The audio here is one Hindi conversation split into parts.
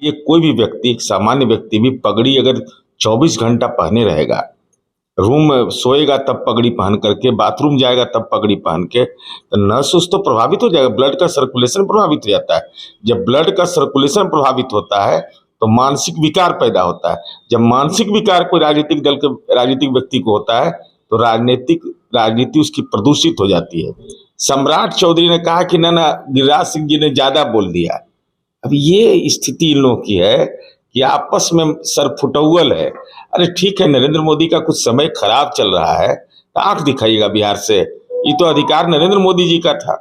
ये कोई भी व्यक्ति, एक सामान्य व्यक्ति भी पगड़ी अगर 24 घंटा पहने रहेगा, रूम में सोएगा तब पगड़ी पहन करके, बाथरूम जाएगा तब पगड़ी पहन के, तो नस उस तो प्रभावित हो जाएगा, ब्लड का सर्कुलेशन प्रभावित हो जाता है। जब ब्लड का सर्कुलेशन प्रभावित होता है तो मानसिक विकार पैदा होता है। जब मानसिक विकार कोई राजनीतिक दल के राजनीतिक व्यक्ति को होता है तो राजनीति उसकी प्रदूषित हो जाती है। सम्राट चौधरी ने कहा कि ना गिरिराज सिंह जी ने ज्यादा बोल दिया। अब ये स्थिति इन लोगों की है कि आपस में सरफुटौल है। अरे ठीक है, नरेंद्र मोदी का कुछ समय खराब चल रहा है तो आंख दिखाइएगा बिहार से। ये तो अधिकार नरेंद्र मोदी जी का था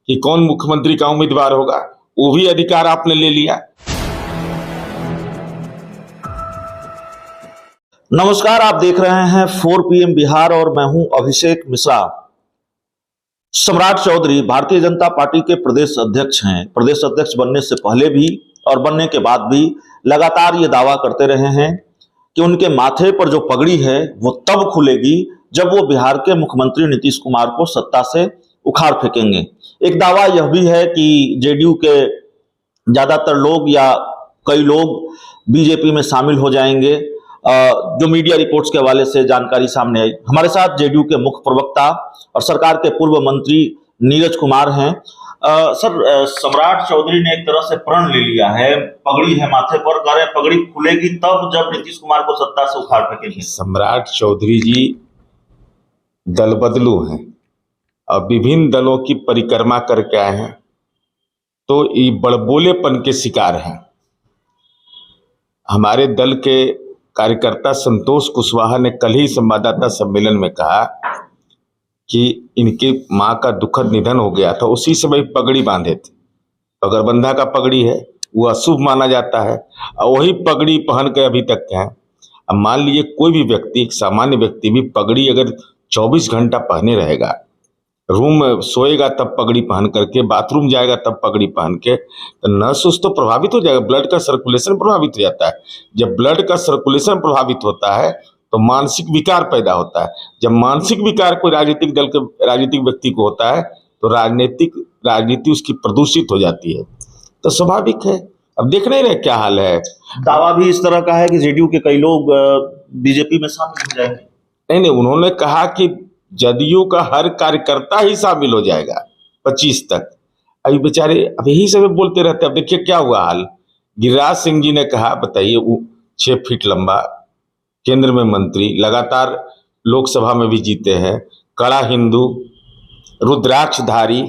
कि कौन मुख्यमंत्री का उम्मीदवार होगा, वो भी अधिकार आपने ले लिया। नमस्कार, आप देख रहे हैं 4 PM बिहार और मैं हूं अभिषेक मिश्रा। सम्राट चौधरी भारतीय जनता पार्टी के प्रदेश अध्यक्ष हैं। प्रदेश अध्यक्ष बनने से पहले भी और बनने के बाद भी लगातार ये दावा करते रहे हैं कि उनके माथे पर जो पगड़ी है वो तब खुलेगी जब वो बिहार के मुख्यमंत्री नीतीश कुमार को सत्ता से उखाड़ फेंकेंगे। एक दावा यह भी है कि जेडीयू के ज्यादातर लोग या कई लोग बीजेपी में शामिल हो जाएंगे, जो मीडिया रिपोर्ट्स के हवाले से जानकारी सामने आई। हमारे साथ जेडीयू के मुख्य प्रवक्ता और सरकार के पूर्व मंत्री नीरज कुमार हैं। सर, सम्राट चौधरी ने एक तरह से प्रण ले लिया है, पगड़ी है माथे पर, कह रहे पगड़ी खुलेगी तब जब नीतीश कुमार को सत्ता से उखाड़ फेंकेंगे। सम्राट चौधरी जी दल बदलू हैं और विभिन्न दलों की परिक्रमा करके आए हैं, तो ये बड़बोलेपन के शिकार हैं। हमारे दल के कार्यकर्ता संतोष कुशवाहा ने कल ही संवाददाता सम्मेलन में कहा कि इनकी मां का दुखद निधन हो गया था, उसी समय पगड़ी बांधे थे। पगड़बंधा का पगड़ी है, वो अशुभ माना जाता है और वही पगड़ी पहन के अभी तक है। अब मान लीजिए कोई भी व्यक्ति, एक सामान्य व्यक्ति भी पगड़ी अगर 24 घंटा पहने रहेगा, रूम में सोएगा तब पगड़ी पहन करके, बाथरूम जाएगा तब पगड़ी पहन के, तो नस उस तो प्रभावित हो जाएगा, ब्लड का सर्कुलेशन प्रभावित हो जाता है। जब ब्लड का सर्कुलेशन प्रभावित होता है तो मानसिक विकार पैदा होता है। जब मानसिक विकार कोई राजनीतिक दल के राजनीतिक व्यक्ति को होता है तो राजनीति उसकी प्रदूषित हो जाती है, तो स्वाभाविक है। अब देख नहीं रहे क्या हाल है। दावा भी इस तरह का है कि जेडीयू के कई लोग बीजेपी में शामिल हो जाएंगे। नहीं, उन्होंने कहा कि जदयू का हर कार्यकर्ता ही शामिल हो जाएगा 25 तक। अभी बेचारे अब यही सब बोलते रहते। अब देखिए क्या हुआ हाल। गिरिराज सिंह जी ने कहा, बताइए, वो 6 फीट लंबा, केंद्र में मंत्री, लगातार लोकसभा में भी जीते हैं, कड़ा हिंदू, रुद्राक्षधारी,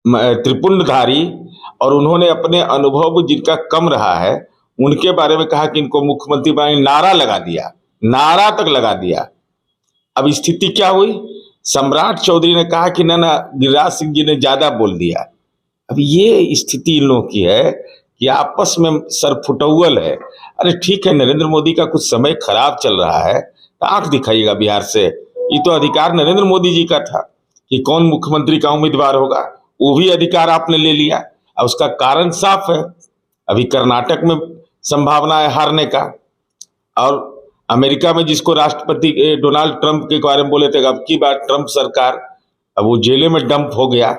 त्रिपुंडधारी, और उन्होंने अपने अनुभव जिनका कम रहा है उनके बारे में कहा कि इनको मुख्यमंत्री बनाने, नारा लगा दिया, नारा तक लगा दिया। अब स्थिति क्या हुई, सम्राट चौधरी ने कहा कि ना गिरिराज सिंह जी ने ज्यादा बोल दिया। अब ये स्थिति इन लोगों की है कि आपस में सरफुटौल है। अरे ठीक है, नरेंद्र मोदी का कुछ समय खराब चल रहा है तो आंख दिखाइएगा बिहार से। ये तो अधिकार नरेंद्र मोदी जी का था कि कौन मुख्यमंत्री का उम्मीदवार होगा, वो भी अधिकार आपने ले लिया। और उसका कारण साफ है, अभी कर्नाटक में संभावना है हारने का, और अमेरिका में जिसको राष्ट्रपति डोनाल्ड ट्रंप के बारे में बोले थे अब की बार ट्रंप सरकार, अब वो जेले में डंप हो गया।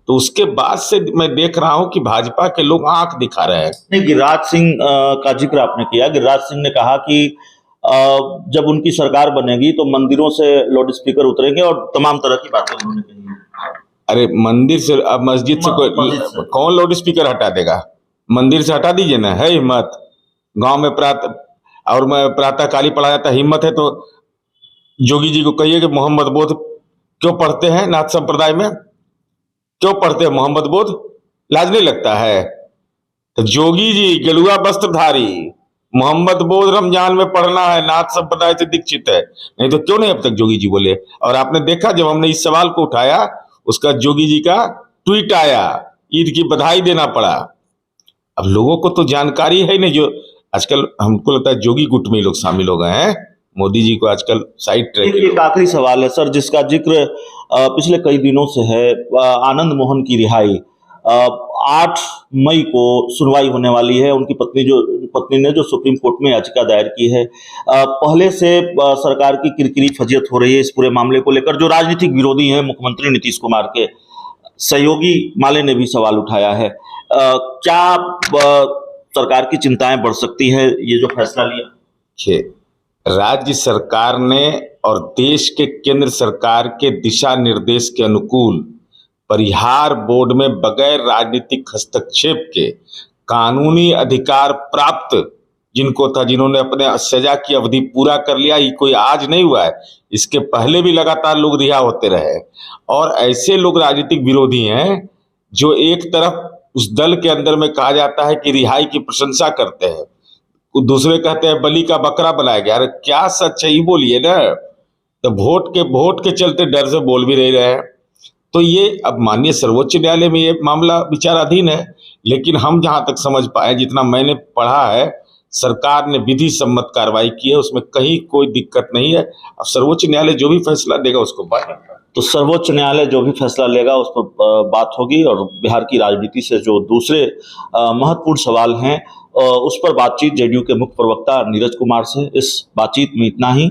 तो उसके बाद से मैं देख रहा हूं कि भाजपा के लोग आंख दिखा रहे हैं। नहीं, गिरिराज सिंह का जिक्र आपने किया। गिरिराज सिंह ने कहा कि जब उनकी सरकार बनेगी तो मंदिरों से लाउड स्पीकर उतरेंगे और तमाम तरह की बातें उन्होंने कही। अरे मंदिर से, अब मस्जिद से कौन लाउड स्पीकर हटा देगा? मंदिर से हटा दीजिए ना, है हिम्मत? गांव में प्रातः काली पढ़ा जाता है, हिम्मत है तो जोगी जी को कहिए कि मोहम्मद बोध क्यों पढ़ते हैं, नाथ संप्रदाय में क्यों पढ़ते हैं मोहम्मद बोध? लाज नहीं लगता है? तो जोगी जी गेलुआ वस्त्रधारी, मोहम्मद बोध रमजान में पढ़ना है, नाथ संप्रदाय से दीक्षित है, नहीं तो क्यों नहीं अब तक जोगी जी बोले? और आपने देखा जब हमने इस सवाल को उठाया, उसका जोगी जी का ट्वीट आया, ईद की बधाई देना पड़ा। अब लोगों को तो जानकारी है नहीं, जो आजकल हमको लगता है जोगी गुट में लोग शामिल हो गए हैं, मोदी जी को आजकल साइड ट्रैक। एक आखिरी सवाल है सर, जिसका जिक्र पिछले कई दिनों से है, आनंद मोहन की रिहाई। 8 मई को सुनवाई होने वाली है। उनकी पत्नी ने जो सुप्रीम कोर्ट में याचिका दायर की है, पहले से सरकार की किरकिरी फजीयत हो रही है इस पूरे मामले को लेकर। जो राजनीतिक विरोधी हैं मुख्यमंत्री नीतीश कुमार के, सहयोगी माले ने भी सवाल उठाया है। क्या सरकार की चिंताएं बढ़ सकती है ये जो फैसला लिया? कि राज्य सरकार ने और देश के केंद्र सरकार के दिशा निर्देश के अनुकूल परिहार बोर्ड में बगैर राजनीतिक हस्तक्षेप के कानूनी अधिकार प्राप्त जिनको था, जिन्होंने अपने सजा की अवधि पूरा कर लिया, ये कोई आज नहीं हुआ है, इसके पहले भी लगातार लोग रिहा होते रहे। और ऐसे लोग राजनीतिक विरोधी हैं जो एक तरफ उस दल के अंदर में कहा जाता है कि रिहाई की प्रशंसा करते हैं, दूसरे कहते हैं बलि का बकरा बनाया गया। अरे क्या सच है, ये बोलिए ना। तो वोट के चलते डर से बोल भी नहीं रहे हैं। तो ये अब माननीय सर्वोच्च न्यायालय में ये मामला विचाराधीन है, लेकिन हम जहां तक समझ पाए, जितना मैंने पढ़ा है, सरकार ने विधि सम्मत कार्रवाई की है, उसमें कहीं कोई दिक्कत नहीं है। अब सर्वोच्च न्यायालय जो भी फैसला देगा उसको मानेंगे। तो सर्वोच्च न्यायालय जो भी फैसला लेगा उस पर बात होगी, और बिहार की राजनीति से जो दूसरे महत्वपूर्ण सवाल हैं उस पर बातचीत जेडीयू के मुख्य प्रवक्ता नीरज कुमार से। इस बातचीत में इतना ही।